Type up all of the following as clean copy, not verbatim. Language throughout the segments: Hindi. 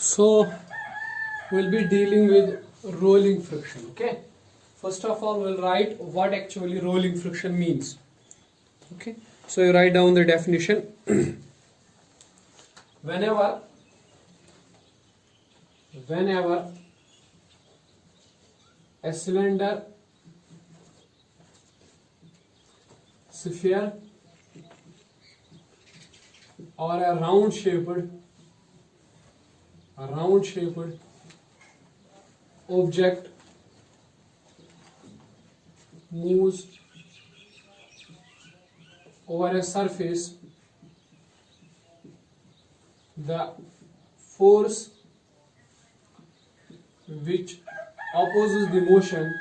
So we'll be dealing with rolling friction. Okay. First of all, we'll write what actually rolling friction means. Okay. So you write down the definition. Whenever a cylinder, sphere, or a round shaped object moves over a surface, the force which opposes the motion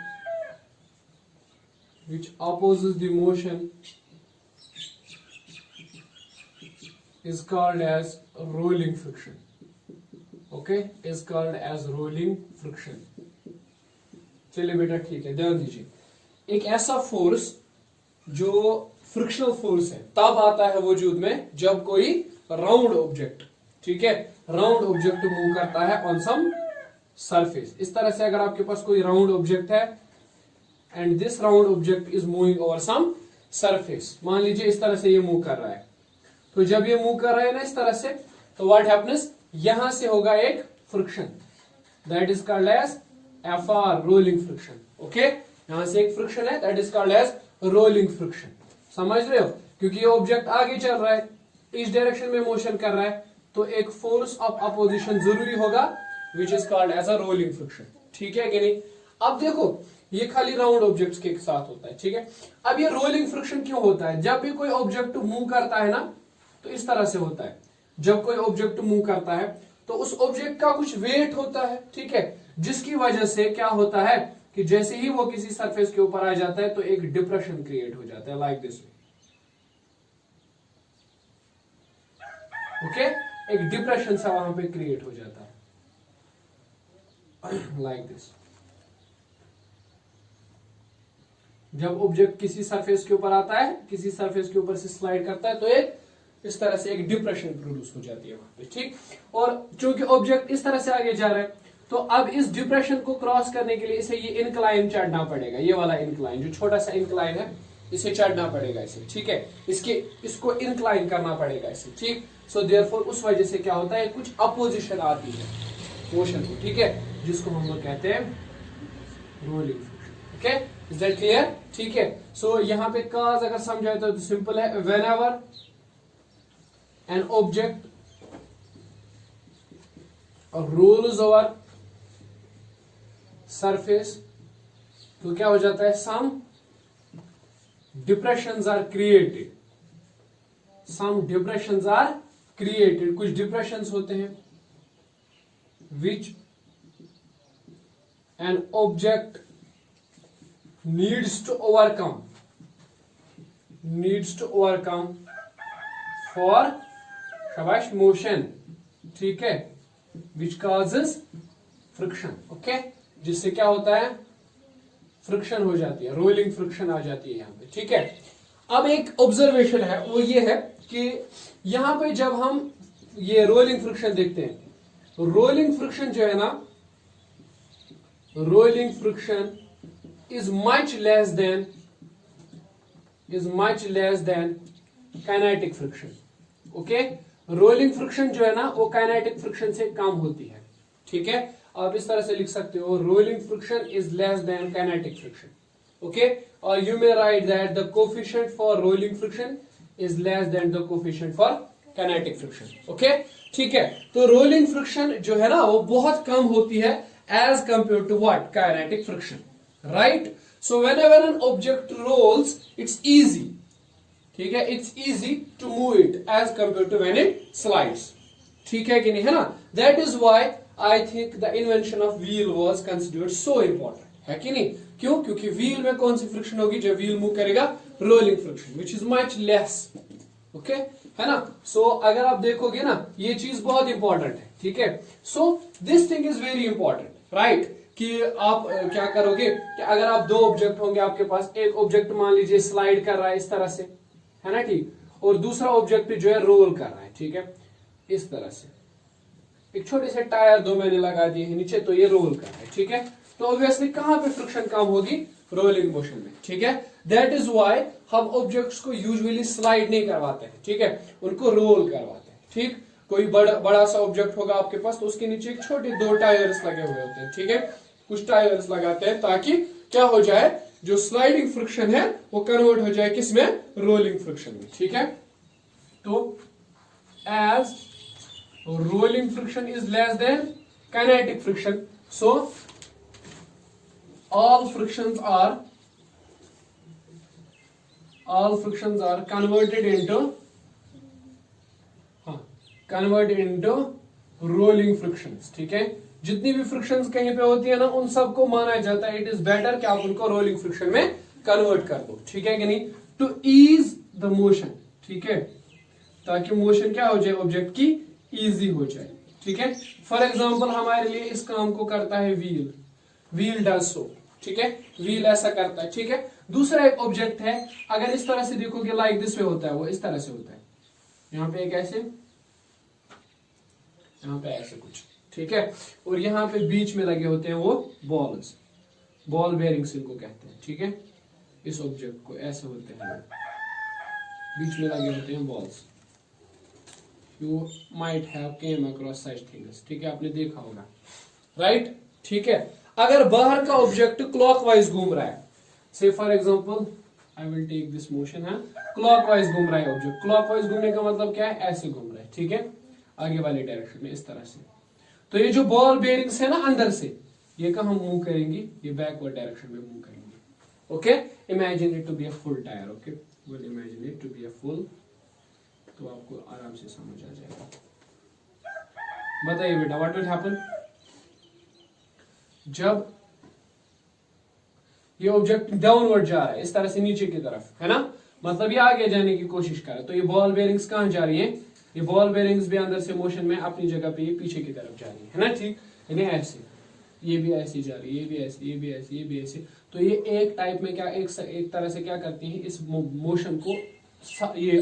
is called as rolling friction. Okay, is called as rolling friction. चलिए बेटा ठीक है, ध्यान दीजिए, एक ऐसा फोर्स जो फ्रिक्शनल फोर्स है तब आता है वजूद में जब कोई राउंड ऑब्जेक्ट, ठीक है, राउंड ऑब्जेक्ट मूव करता है ऑन सम सरफेस. इस तरह से अगर आपके पास कोई राउंड ऑब्जेक्ट है and this round object is moving over some surface, मान लीजिए इस तरह से ये मूव कर रहा है, तो जब ये मूव कर रहा है ना इस तरह से, तो व्हाट हैपन्स, यहां से होगा एक friction, that is called as FR, rolling friction. Okay, यहां से एक फ्रिक्शन है, that is called as rolling friction. समझ रहे हो, क्योंकि ये ऑब्जेक्ट आगे चल रहा है, इस डायरेक्शन में मोशन कर रहा है, तो एक फोर्स ऑफ अपोजिशन जरूरी होगा which is called as a rolling friction. ठीक है कि नहीं. अब देखो, ये खाली राउंड ऑब्जेक्ट्स के साथ होता है, ठीक है. अब ये रोलिंग फ्रिक्शन क्यों होता है? जब भी कोई ऑब्जेक्ट मूव करता है ना, तो इस तरह से होता है. जब कोई ऑब्जेक्ट मूव करता है तो उस ऑब्जेक्ट का कुछ वेट होता है, ठीक है, जिसकी वजह से क्या होता है कि जैसे ही वो किसी सरफेस के ऊपर आ जाता है तो एक डिप्रेशन क्रिएट हो जाता है, लाइक दिस वे. ओके, एक डिप्रेशन सा वहां पे क्रिएट हो जाता है, लाइक दिस. जब ऑब्जेक्ट किसी सरफेस के ऊपर आता है, किसी सरफेस के ऊपर से स्लाइड करता है, तो एक इस तरह से एक डिप्रेशन प्रोड्यूस हो जाती है वहां पे, ठीक. और चूंकि ऑब्जेक्ट इस तरह से आगे जा रहा है, तो अब इस डिप्रेशन को क्रॉस करने के लिए इसे ये इंक्लाइन चढ़ना पड़ेगा, ये वाला इंक्लाइन, जो छोटा सा इंक्लाइन है, इसे चढ़ना पड़ेगा इसे, ठीक है, इसको इंक्लाइन करना पड़ेगा इसे, ठीक. सो देयरफॉर उस वजह से क्या होता है, कुछ अपोजिशन आती है मोशन को, ठीक है, जिसको हम लोग कहते हैं rolling friction. Okay, is that clear? ठीक है. सो यहाँ पे काज अगर समझाए तो सिंपल है, whenever an object rolls over surface, तो क्या हो जाता है, some depressions are created, कुछ depressions होते हैं which an object needs to overcome for शाबाश मोशन, ठीक है, विच कॉजेस फ्रिक्शन. ओके, जिससे क्या होता है, फ्रिक्शन हो जाती है, रोलिंग फ्रिक्शन आ जाती है यहां पे, ठीक है. अब एक ऑब्जर्वेशन है, वो ये है कि यहां पे जब हम ये रोलिंग फ्रिक्शन देखते हैं, रोलिंग फ्रिक्शन जो है ना, rolling friction is much less than kinetic friction. Okay, rolling friction जो है ना वो काइनेटिक फ्रिक्शन से कम होती है, ठीक है. आप इस तरह से लिख सकते हो, rolling friction is less than kinetic friction. Okay, और you may write that the coefficient for rolling friction is less than the coefficient for kinetic friction. Okay, ठीक है. तो रोलिंग फ्रिक्शन जो है ना वो बहुत कम होती है as compare to what, kinetic friction, right. So whenever an object rolls, it's easy, ठीक है, it's easy to move it as compare to when it slides. ठीक है कि नहीं, है ना. That is why I think the invention of wheel was considered so important, है कि नहीं. क्यों? क्योंकि व्हील में कौन सी फ्रिक्शन होगी, जब व्हील मूव करेगा, rolling friction, which is much less. Okay, है ना. सो अगर आप देखोगे ना, ये चीज बहुत इंपॉर्टेंट है, ठीक है. So this thing is very important, right, कि आप क्या करोगे कि अगर आप दो ऑब्जेक्ट होंगे आपके पास, एक ऑब्जेक्ट मान लीजिए स्लाइड कर रहा है इस तरह से, है ना, ठीक, और दूसरा ऑब्जेक्ट जो है रोल कर रहा है, ठीक है, इस तरह से. एक छोटे से टायर दो मैंने लगा दिए हैं नीचे, तो ये रोल कर रहा है, ठीक है। तो ऑब्वियसली कहां पे फ्रिक्शन कम होगी, रोलिंग मोशन में, ठीक है। दैट इज व्हाई हम ऑब्जेक्ट्स को यूजुअली स्लाइड नहीं करवाते हैं, ठीक है, उनको रोल करवाते हैं, ठीक। कोई बड़ा सा ऑब्जेक्ट होगा आपके पास, तो उसके नीचे एक छोटे 2 टायर्स लगे हुए होते हैं, ठीक है। कुछ टायर्स लगाते हैं ताकि क्या हो जाए, जो स्लाइडिंग फ्रिक्शन है वो कन्वर्ट हो जाए किसमें, रोलिंग फ्रिक्शन में, ठीक है। तो as rolling friction is less than kinetic friction, so all frictions are converted into rolling frictions, ठीक है। जितनी भी frictions कहीं पे होती है ना, उन सबको माना जाता है, it is better कि आप उनको rolling friction में convert कर दो, ठीक है कि नहीं, to ease the motion, ठीक है, ताकि मोशन क्या हो जाए, ऑब्जेक्ट की इजी हो जाए, ठीक है। फॉर एग्जाम्पल हमारे लिए इस काम को करता है व्हील डज सो, ठीक है, व्हील ऐसा करता है, ठीक है। दूसरा एक ऑब्जेक्ट है, अगर इस तरह से देखोगे लाइक दिस वे होता है, वो इस तरह से होता है, यहाँ पे एक ऐसे, यहाँ पे ऐसे कुछ, ठीक है, और यहाँ पे बीच में लगे होते हैं वो बॉल बेयरिंग्स इनको कहते हैं, ठीक है। इस ऑब्जेक्ट को ऐसे होते हैं, बीच में लगे होते हैं balls, You might have came across such things, ठीक है, आपने देखा होगा, राइट, ठीक है। अगर बाहर का ऑब्जेक्ट क्लॉकवाइज घूम रहा है, से for example I will take this motion है, क्लॉकवाइज घूम रहा है ऑब्जेक्ट, क्लॉकवाइज घूमने का मतलब क्या है, ऐसे घूम रहा है, ठीक है, आगे वाली डायरेक्शन में इस तरह से। तो ये जो बॉल बेयरिंग्स है ना अंदर से, ये कहाँ मूव करेंगी, ये बैकवर्ड डायरेक्शन में मूव करेंगी, okay. Imagine it to be a full tyre, okay, will imagine it to be a full, तो आपको आराम से समझ आ जाएगा। बताइए बेटा, व्हाट विल हैपन, जब ये ऑब्जेक्ट डाउनवर्ड जा रहा है, इस तरह से नीचे की तरफ, है ना, मतलब ये आगे जाने की कोशिश कर रहा है, तो ये बॉल बेयरिंग्स कहां जा रही है, ये बॉल बेयरिंग्स भी अंदर से मोशन में अपनी जगह पे ये पीछे की तरफ जा रही है ना, ठीक, यानी ऐसे, ये भी ऐसी जा रही है, ये भी ऐसे, ये भी ऐसे, ये भी ऐसे। तो ये एक टाइप में क्या, एक तरह से क्या करती है, इस मोशन को ये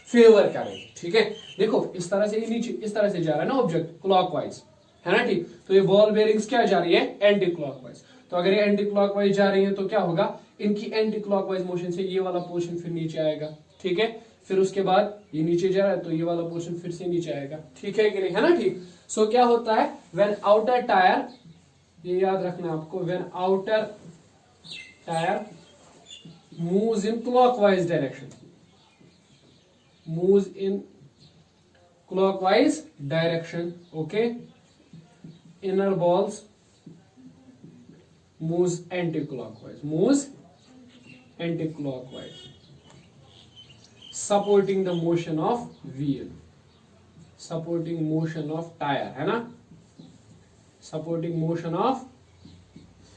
फेवर करें, ठीक है। देखो इस तरह से, नीचे इस तरह से जा रहा है ना ऑब्जेक्ट क्लॉकवाइज, है ना, ठीक। तो ये बॉल बेयरिंग्स क्या जा रही है, एंटी क्लॉकवाइज। तो अगर ये एंटी क्लॉकवाइज जा रही है तो क्या होगा, इनकी एंटी क्लॉकवाइज मोशन से ये वाला पोर्शन फिर नीचे आएगा, ठीक है। फिर उसके बाद ये नीचे जा रहा है, तो ये वाला पोर्शन फिर से नीचे आएगा, ठीक है कि नहीं, है ना, ठीक। सो क्या होता है, व्हेन आउटर टायर, ये याद रखना आपको, when outer tyre moves in clockwise direction, moves in clockwise direction, okay, inner balls moves anti-clockwise, supporting the motion of wheel, supporting motion of tire, है ना, supporting motion of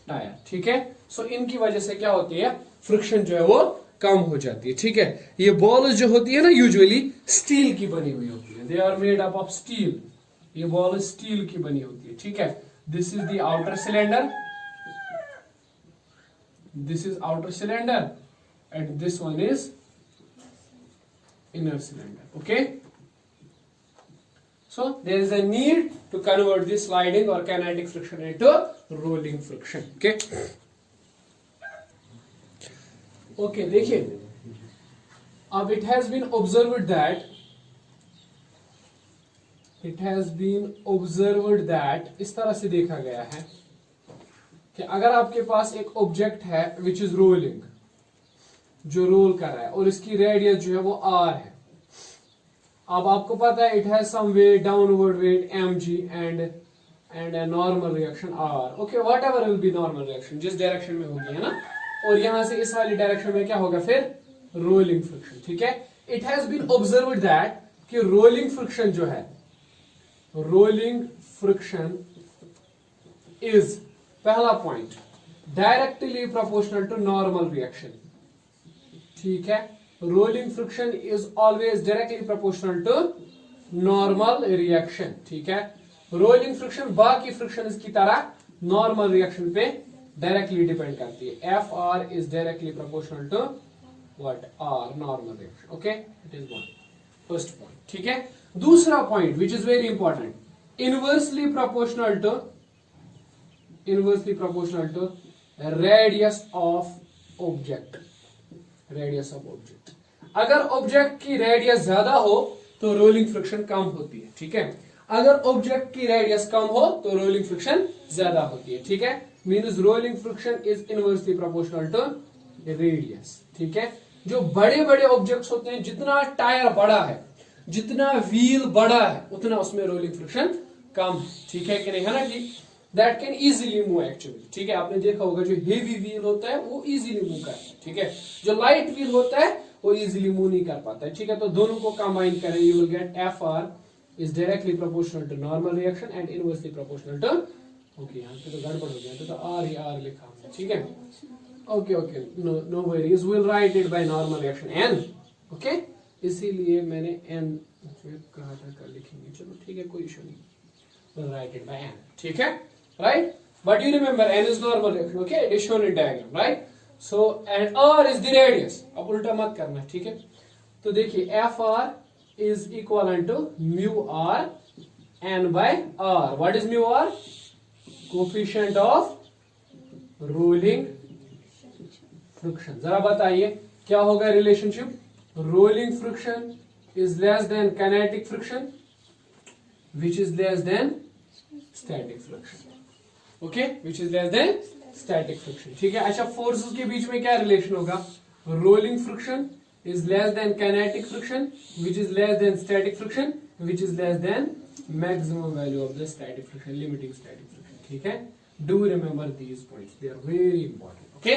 tire, ठीक है। सो इनकी वजह से क्या होती है, फ्रिक्शन जो है वो कम हो जाती है, ठीक है। ये बॉल्स जो होती है ना यूजुअली स्टील की बनी हुई होती है, they are made up of steel, ये बॉल स्टील की बनी होती है, ठीक है। This is the outer cylinder, this is outer cylinder and this one is inner cylinder, okay. So there is a need to convert this sliding or kinetic friction into rolling friction, okay. Okay, देखिए, अब it has been observed that इस तरह से देखा गया है कि अगर आपके पास एक ऑब्जेक्ट है विच इज रोलिंग, जो रोल कर रहा है, और इसकी रेडियस जो है वो r है, अब आपको पता है it has some weight, downward weight mg and a normal reaction r, okay, whatever will be normal reaction, जिस डायरेक्शन में होगी, है ना, और यहां से इस वाली डायरेक्शन में क्या होगा फिर, रोलिंग फ्रिक्शन, ठीक है। It has been observed that कि रोलिंग फ्रिक्शन जो है, रोलिंग फ्रिक्शन इज, पहला point, directly proportional to normal reaction, ठीक है। Rolling friction is always directly proportional to normal reaction, ठीक है। रोलिंग फ्रिक्शन बाकी फ्रिक्शन की तरह नॉर्मल रिएक्शन पे डायरेक्टली डिपेंड करती है, F R is directly proportional to what, R, normal reaction, okay, it is one, first point, ठीक है। दूसरा point which is very important, inversely proportional to radius of object. अगर ऑब्जेक्ट की रेडियस ज्यादा हो तो रोलिंग फ्रिक्शन कम होती है, ठीक है। अगर ऑब्जेक्ट की रेडियस कम हो तो रोलिंग फ्रिक्शन ज्यादा होती है, ठीक है। Means rolling friction is inversely proportional to radius, ठीक है। जो बड़े बड़े ऑब्जेक्ट्स होते हैं, जितना टायर बड़ा है, जितना व्हील बड़ा है, उतना उसमें रोलिंग फ्रिक्शन कम है, ठीक है कि नहीं, है ना कि that can easily move actually, ठीक है। आपने देखा होगा जो हेवी व्हील होता है वो इजीली मूव करता है, ठीक है। जो लाइट व्हील होता है वो इजीली मूव नहीं कर पाता है, ठीक है। तो दोनों को कंबाइन करें, you will get F R is directly proportional to normal reaction and inversely proportional to, okay यहाँ पे तो गड़बड़ हो गया, तो आर ही आर लिखा हमने, ठीक है। Okay okay, no worries, will write it by normal reaction N, okay. इसीलिए मैंने एन कहा था कल लिखेंगे, चलो ठीक है, कोई इशू नहीं, will write it by N, ठीक है, right. But you remember N is normal reaction, okay, it is shown in diagram, right. So and R is the radius, अब उल्टा मत करना, ठीक है। तो देखिए F R is equal to mu R N by R. What is mu R? Coefficient of rolling friction. जरा बताइए क्या होगा relationship? Rolling friction is less than kinetic friction which is less than static friction, okay, which is less than static friction, ठीक है। अच्छा, फोर्सेस के बीच में क्या रिलेशन होगा? Rolling friction is less than kinetic friction which is less than static friction which is less than maximum value of the static friction, limiting static friction, ठीक है। Do remember these points, they are very important, okay.